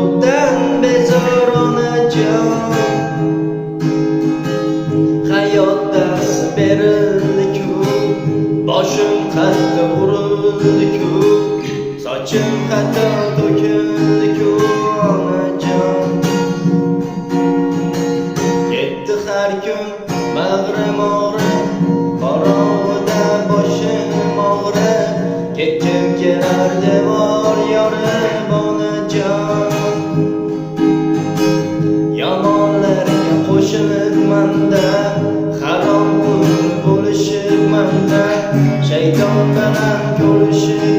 tobdan bezor onajon. Hayot dars berildi-ku, boshim qattiq urildi-ku, sochim xato to'kildi-ku onajon. Ketdi har kun mag'rim og'rib, qorong'uda boshim og'rib, ketgim kelar devor yorib onajon. Yomonlarga qo'shilib manda, harom bo'lishib manda, shayton bilan ko'rishib